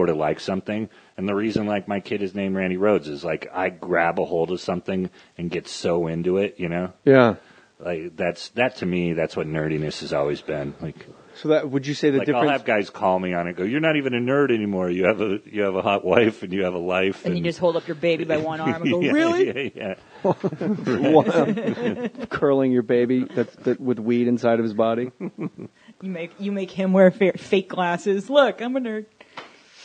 sort of like something. And the reason, like, my kid is named Randy Rhodes is, like, I grab a hold of something and get so into it, you know? Yeah. Like, that to me, that's what nerdiness has always been. Like, so that, would you say the like difference? I'll have guys call me on it and go, you're not even a nerd anymore. You have a hot wife and you have a life. And you just hold up your baby by one arm and go, yeah, really? Yeah. Curling your baby that with weed inside of his body. You make him wear fake glasses. Look, I'm a nerd.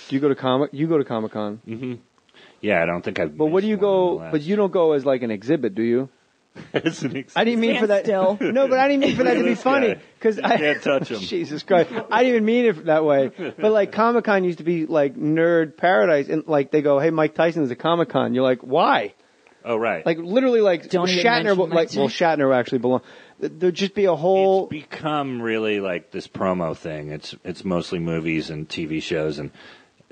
Do you go to Comic-Con? Mm-hmm. Yeah, I don't think I've. But what do you go? But you don't go as like an exhibit, do you? As an exhibit. I didn't mean for that. Still. No, but I didn't mean for that to be funny because I can't touch him. Jesus Christ, I didn't even mean it that way. But like Comic-Con used to be like nerd paradise, and like they go, "Hey, Mike Tyson is at Comic-Con." You're like, "Why?" Oh, right. Like literally, like Don't even Shatner. mention Like, well, Shatner actually belong. There'd just be a whole. It's become really like this promo thing. It's mostly movies and TV shows, and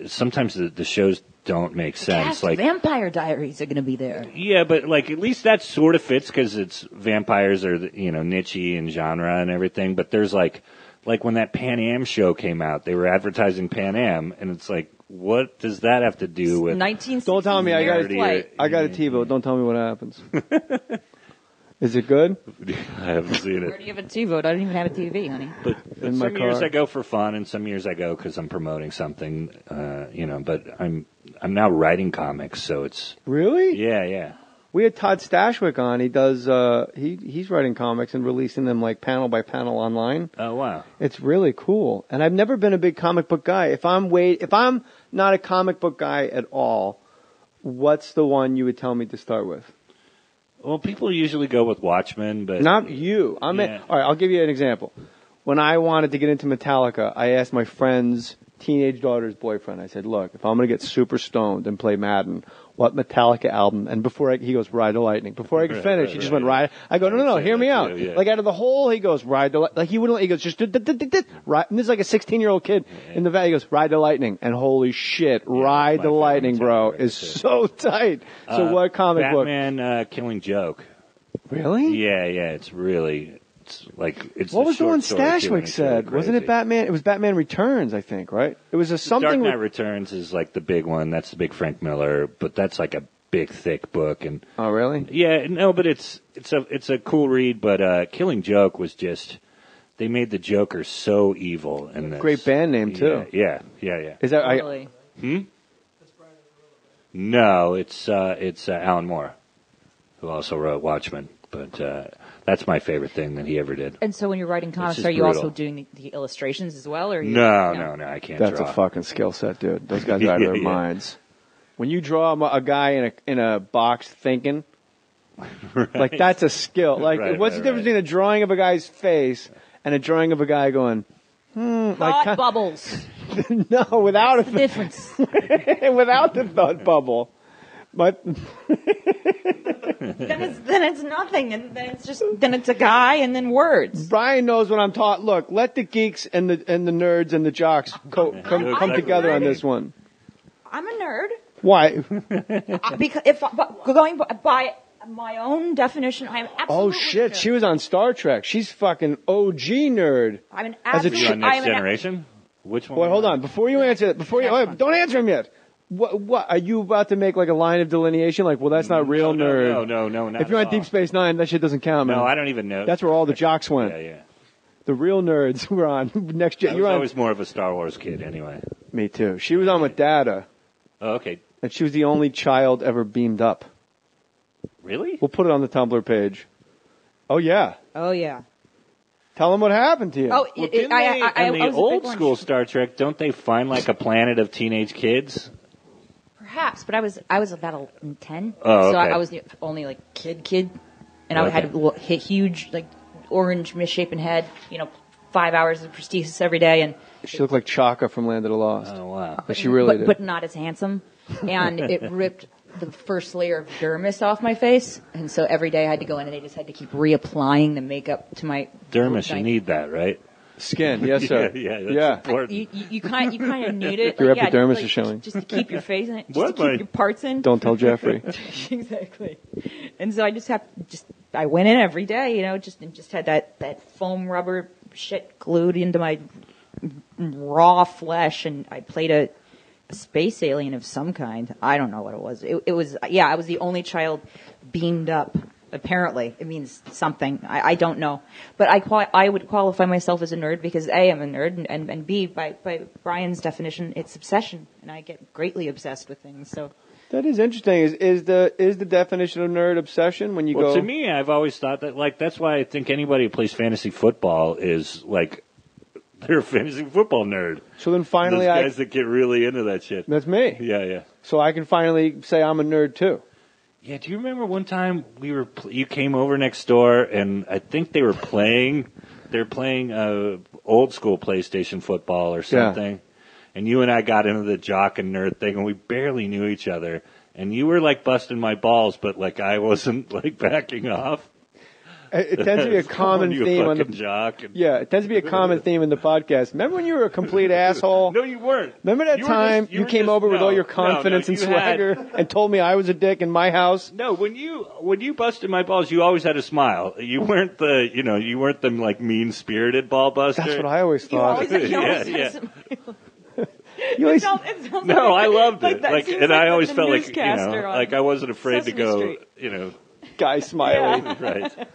sometimes the shows don't make sense. Cast like Vampire Diaries are going to be there. Yeah, but like at least that sort of fits because it's vampires are niche-y and genre and everything. But there's like when that Pan Am show came out, they were advertising Pan Am, and it's like, what does that have to do with? 1960s. Don't tell me I got a TiVo. Don't tell me what happens. Is it good? I haven't seen Where it. do you have a TiVo? I don't even have a TV, honey. But In my some years car. I go for fun, and some years I go because I'm promoting something. But I'm now writing comics, so it's Really? yeah. We had Todd Stashwick on. He does. He's writing comics and releasing them like panel by panel online. Oh wow. It's really cool. And I've never been a big comic book guy. If I'm not a comic book guy at all, what's the one you would tell me to start with? Well, people usually go with Watchmen, but Not you. All right, I'll give you an example. When I wanted to get into Metallica, I asked my friend's teenage daughter's boyfriend. I said, look, if I'm going to get super stoned and play Madden, what Metallica album? And he goes, Ride the Lightning. Before I could finish, he just went, Ride. I go, no, hear me out. Yeah. Like out of the whole, he goes, Ride the Lightning. Like he wouldn't, he goes, just, right. And this is like a 16-year-old kid in the van. He goes, Ride the Lightning. And holy shit, Ride the Lightning, bro, is so tight. So what comic book? Batman Killing Joke. Really? Yeah, it's really, it's What a was the short one story, too, and Stashwick it's said? really Wasn't it crazy. Batman? It was Batman Returns, I think, right? It was something. Dark Knight Returns is like the big one. That's the big Frank Miller, but that's like a big, thick book. And Oh, really? yeah, no, but it's a cool read. But Killing Joke was just they made the Joker so evil. And Great band name too. Yeah. Is that Totally. No, it's Alan Moore, who also wrote Watchmen. But that's my favorite thing that he ever did. And so when you're writing comics, just are you brutal. also doing the illustrations as well? Or No, I can't That's draw. a fucking skill set, dude. Those guys are out of their Yeah. minds. When you draw a guy in a box thinking, like that's a skill. Like, Right, what's the difference between a drawing of a guy's face and a drawing of a guy going, Thought bubbles. no, without What's the difference? without the thought bubble. But then it's nothing, and then it's a guy, and then words. Brian knows what I'm talking. Look, let the geeks and the nerds and the jocks come exactly together on right. this one. I'm a nerd. Why? Because going by my own definition, I am absolutely. Oh shit, nerd. she was on Star Trek. She's fucking OG nerd. I'm an As a absolute. You on Next Generation? Which one? Wait, hold on. Before you answer that, don't answer him yet. What are you about to make like a line of delineation? Like, well, that's not real nerd. No, not If you're at on Deep all. Space Nine, that shit doesn't count, man. No, I don't even know. That's where all the jocks went. Yeah. The real nerds were on Next Gen. I You're was on. always more of a Star Wars kid anyway. Me too. She was on with Data, Oh, okay. and she was the only child ever beamed up. Really? We'll put it on the Tumblr page. Oh yeah. Oh yeah. Tell them what happened to you. Oh, Well, it, didn't I, they, I, I, in I the was a big old one. school Star Trek, don't they find like a planet of teenage kids? Perhaps, but I was about 10, Oh, so okay. I was the only like kid, and I had a huge like orange misshapen head. 5 hours of prosthesis every day, and She looked like Chaka from Land of the Lost. Oh, wow. But she really did. but not as handsome, and it ripped the first layer of dermis off my face, and so every day I had to go in and they just had to keep reapplying the makeup to my Dermis, you my- need that, right? Skin, yes sir. Yeah, that's important. You kind of need it. Your like, epidermis like, is showing. just to keep your face in, just What, to keep mate? your parts in. Don't tell Jeffrey. Exactly. And so I went in every day, just had that foam rubber shit glued into my raw flesh, and I played a a space alien of some kind. I don't know what it was. It was, yeah, I was the only child beamed up. Apparently, it means something. I don't know, but I would qualify myself as a nerd because A, I'm a nerd, and B, by Brian's definition, it's obsession, and I get greatly obsessed with things. So that is interesting. Is the definition of nerd obsession when you go? Well, to me, I've always thought that that's why I think anybody who plays fantasy football is they're a fantasy football nerd. So then finally, those guys that get really into that shit. That's me. Yeah. So I can finally say I'm a nerd too. Yeah, do you remember one time you came over next door and I think they were playing old school PlayStation football or something. Yeah. And you and I got into the jock and nerd thing and we barely knew each other. And you were busting my balls, but I wasn't backing off. It tends to be a common theme on the jock. Yeah, it tends to be a common theme in the podcast. Remember when you were a complete asshole? No, you weren't. Remember that time you came over with all your confidence and swagger and told me I was a dick in my house? No, when you busted my balls, you always had a smile. You weren't the mean spirited ball buster. That's what I always thought. Yeah. No, I loved it. And I always felt I wasn't afraid to go. Guy smiley. Yeah. Right.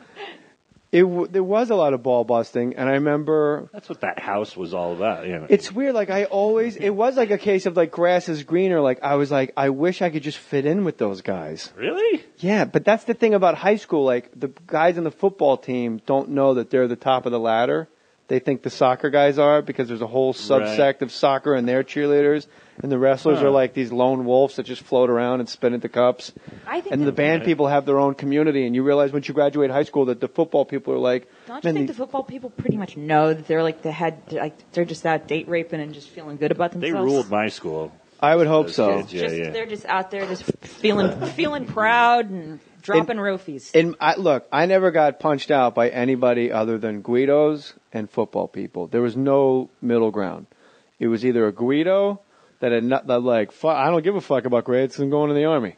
There was a lot of ball busting, and I remember... That's what that house was all about, It's weird, it was a case of, grass is greener, I was I wish I could just fit in with those guys. Really? Yeah, but that's the thing about high school, the guys on the football team don't know that they're the top of the ladder. They think the soccer guys are, because there's a whole subsect of soccer and their cheerleaders, and the wrestlers are these lone wolves that just float around and spin into cups. And the band people have their own community, and you realize once you graduate high school that the football people are Don't you think the football people pretty much know that they're they're just out date raping and just feeling good about themselves? They ruled my school. I would hope so. Kids, yeah. They're just out there just feeling proud and dropping roofies. I never got punched out by anybody other than Guidos and football people. There was no middle ground. It was either a Guido that had not, I don't give a fuck about grades, I'm going to the Army.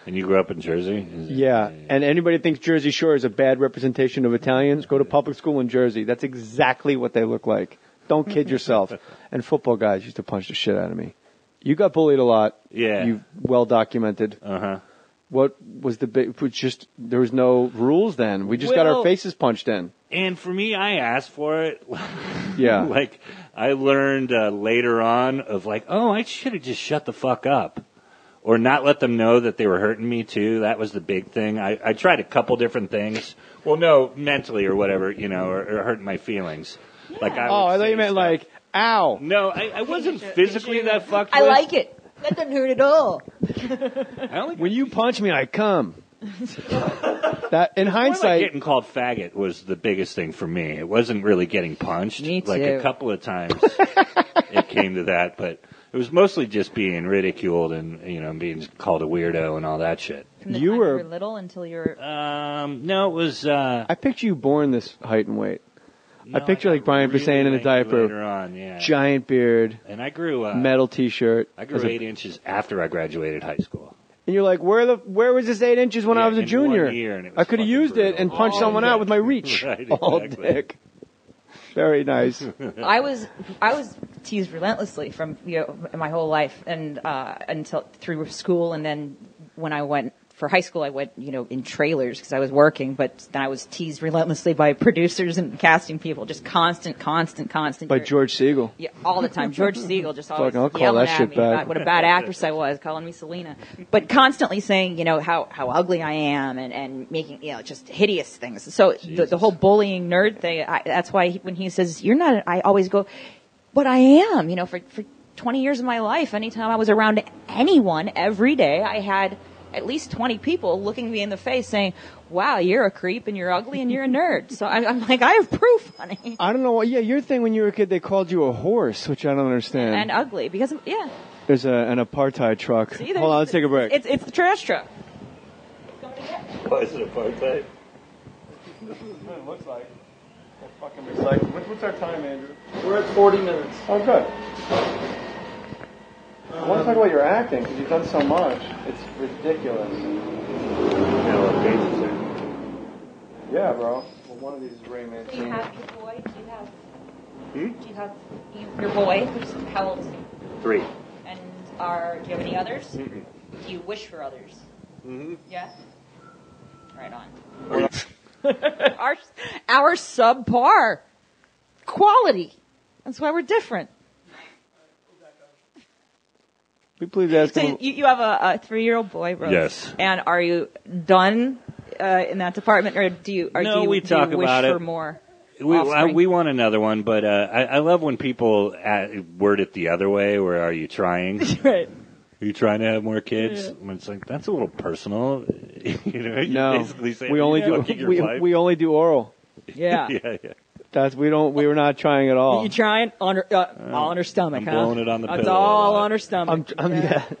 And you grew up in Jersey? Yeah, and anybody thinks Jersey Shore is a bad representation of Italians, go to public school in Jersey. That's exactly what they look like. Don't kid yourself. And football guys used to punch the shit out of me. You got bullied a lot. Yeah. You well documented. Uh-huh. What was the big? There was no rules then. We just got our faces punched in. And for me, I asked for it. Yeah. I learned later on of I should have just shut the fuck up, or not let them know that they were hurting me too. That was the big thing. I tried a couple different things. Well, no, mentally or whatever, or hurting my feelings. Yeah. I thought you meant ow. No, I wasn't physically that fucked. I like it. That doesn't hurt at all. When you punch me, I come. That in hindsight, getting called faggot was the biggest thing for me. It wasn't really getting punched. Me too. A couple of times it came to that, but it was mostly just being ridiculed and being called a weirdo and all that shit. From the time you were little until you were. No, it was. I picture you born this height and weight. No, I picture Brian Posehn in a diaper, later on, yeah. Giant beard, and I grew metal T-shirt. I grew 8 inches after I graduated high school. And you're where was this 8 inches when I was a junior? 1 year, and it was I could have used brutal. it and punched someone out with my reach. Right, exactly. All dick. Very nice. I was teased relentlessly from my whole life and until through school, and then when I went for high school, I went in trailers because I was working, but then I was teased relentlessly by producers and casting people, just constant. By George Siegel. Yeah, all the time. George Siegel just always I'll call yelling that at shit me back. about what a bad actress I was, calling me Selena, but constantly saying how ugly I am and making just hideous things. So the whole bullying nerd thing. That's why when he says you're not, I always go, but I am. For 20 years of my life, anytime I was around anyone, every day I had at least 20 people looking me in the face saying, wow, you're a creep and you're ugly and you're a nerd. So I'm like, I have proof, honey. I don't know what, your thing when you were a kid, they called you a horse, which I don't understand. And ugly, because, There's an apartheid truck. See, hold on, let's take a break. It's the trash truck. Oh, is it apartheid? It looks like. Fucking recycle. What's our time, Andrew? We're at 40 minutes. Oh, good. I want to talk about your acting, because you've done so much. It's ridiculous. What page is it? Yeah, bro. Well, one of these is Ray Mancini. Do you have your boy? Do you have your boy? How old is he? 3. And are. Do you have any others? Mm-mm. Do you wish for others? Mm-hmm. Yeah. Right on. our subpar quality. That's why we're different. We please ask him. So you have a 3-year-old boy, Rose. Yes. And are you done in that department, or do you wish for more? We want another one, but I love when people word it the other way. Where are you trying? Right. Are you trying to have more kids? Yeah. It's like that's a little personal. You no, basically saying, we only do oral. Yeah. Yeah. We were not trying at all. You trying all on her stomach? I'm blowing it on the pillow. It's all on her stomach.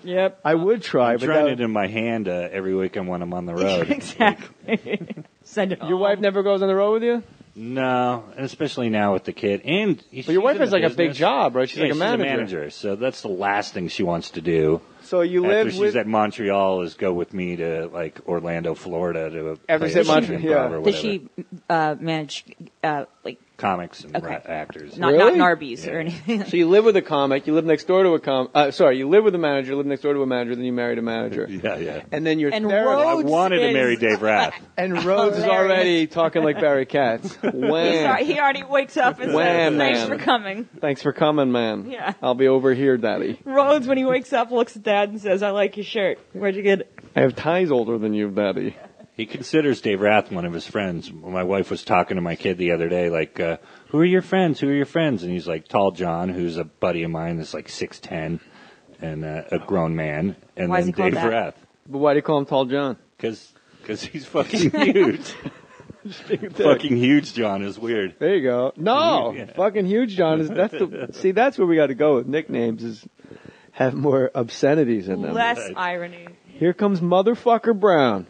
Yep. I would try, I'm trying it in my hand every weekend when I'm on the road. Exactly. Send it home. Your wife never goes on the road with you? No, and especially now with the kid. And but your wife has like a big job, right? She's like a manager. She's a manager, so that's the last thing she wants to do. So you live after she's at Montreal is go with me to like Orlando, Florida to play Montreal. Does she manage like comics and actors? Not Narbies or anything. So you live with a comic. You live next door to a you live with a manager. Live next door to a manager. Then you married a manager. Yeah. And then your therapist. I wanted to marry Dave Rath. And Rhodes is already talking like Barry Katz. Wham. He already wakes up and says, "Thanks for coming." Thanks for coming, man. Yeah. I'll be over here, Daddy. Rhodes, when he wakes up, looks at Dad and says, "I like your shirt. Where'd you get it?" I have ties older than you, Daddy. He considers Dave Rath one of his friends. My wife was talking to my kid the other day, like, who are your friends? Who are your friends? And he's like, Tall John, who's a buddy of mine that's like 6'10", and a grown man. And why then Dave Rath. But why do you call him Tall John? Because he's fucking huge. Fucking huge John is weird. There you go. No, fucking huge John is that's where we got to go with nicknames is have more obscenities in them. Less irony. Here comes motherfucker Brown.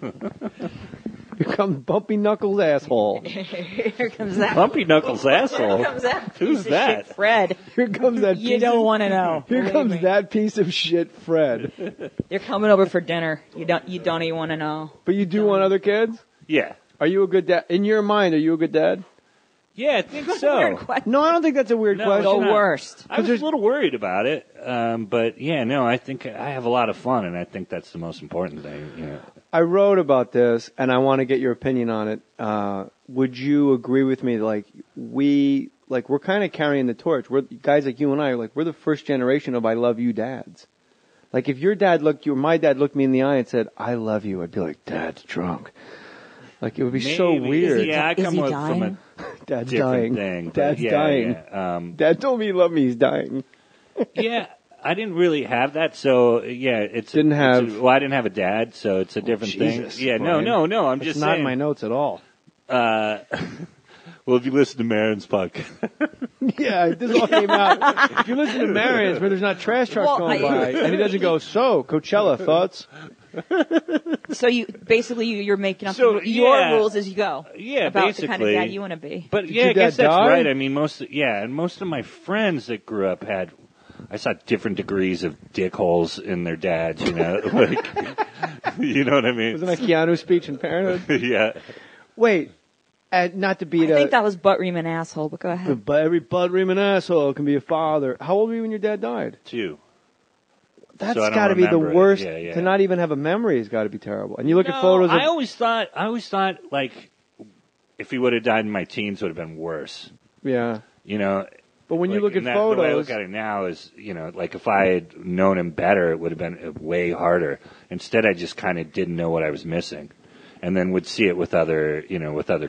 Here comes Bumpy Knuckles asshole. Here comes that Bumpy Knuckles asshole. Here comes that. Who's that? Shit, Fred. Here comes that. You don't want to know. Here comes that piece of shit, Fred. They're coming over for dinner. You don't even want to know. But you do want other kids? Yeah. Are you a good dad? In your mind, are you a good dad? Yeah, I think so. No, I don't think that's a weird question. The worst. I was a little worried about it, but yeah, no, I think I have a lot of fun, and I think that's the most important thing. You know. I wrote about this, and I want to get your opinion on it. Would you agree with me? We're kind of carrying the torch. We're guys like you and I. We're the first generation of "I love you" dads. Like if your dad my dad looked me in the eye and said, "I love you," I'd be like, "Dad's drunk." Like it would be so weird. Yeah, I come from a Dad's different dying. thing. Dad's dying. Yeah. Dad told me he loved me. He's dying. Yeah, I didn't really have that. So yeah, I didn't have a dad, so it's a different thing. Yeah, Brian. No. I'm just not saying. in my notes at all. Well, if you listen to Marin's podcast. Yeah, this all came out. If you listen to Marin's, where there's not trash trucks going by, and he doesn't go, so, Coachella, thoughts? So you're making up your rules as you go. Yeah, about basically. the kind of dad you want to be. But yeah, I guess that's right. I mean, most of my friends that grew up I saw different degrees of dick holes in their dads, you know, you know what I mean? Wasn't that Keanu's speech in Parenthood? Yeah. Wait. Not to be I think that was butt reaming asshole, but go ahead. But every butt reaming asshole can be a father. How old were you when your dad died? 2. That's got to be the worst. Yeah. To not even have a memory has got to be terrible. And you look at photos. I always thought like if he would have died in my teens, would have been worse. Yeah. You know. But when you look at photos, the way I look at it now is, you know, like if I had known him better, it would have been way harder. Instead, I just kind of didn't know what I was missing. And then would see it with other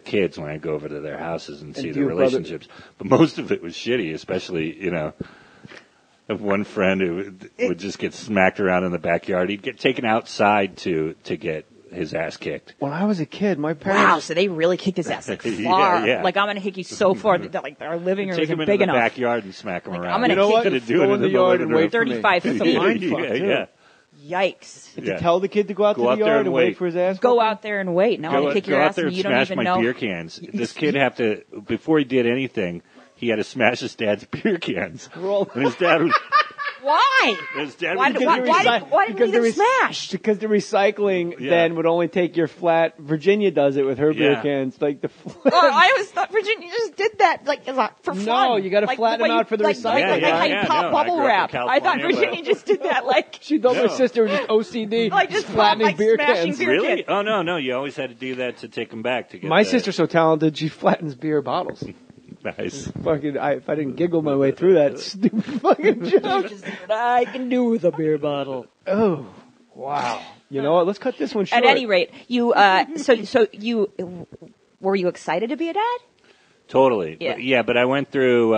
kids when I go over to their houses and see the relationships. But most of it was shitty, especially, you know, of one friend who would just get smacked around in the backyard. He'd get taken outside to get his ass kicked. When I was a kid, my parents... Wow, so they really kicked his ass far. Yeah. Like, I'm going to kick you so far that our living room isn't big enough. Take him into the backyard and smack him around. I'm going to kick you. Go in the yard and wait 35 feet. It's a mind fuck, too. Yeah. Yikes. To tell the kid to go out to the yard and wait for his ass? Go out there and wait. Now I'll kick your ass and you don't even know. Smash my beer cans. This kid before he did anything, he had to smash his dad's beer cans. And his dad Why? His dad Why would did we get them smashed? Because the recycling then would only take your flat. Virginia does it with her beer cans. Like the. I always thought Virginia just did that for fun. No, you got to flatten them out for the recycling. Like how you pop bubble wrap. I thought Virginia just did that. Like she thought my sister was just OCD, like just flattening beer cans. Really? Oh no! You always had to do that to take them back to get. My sister's so talented; she flattens beer bottles. Nice. Fucking, if I didn't giggle my way through that stupid fucking joke. Just what I can do with a beer bottle. Oh, wow. You know what? Let's cut this one short. At any rate, you, were you excited to be a dad? Totally. Yeah. But I went through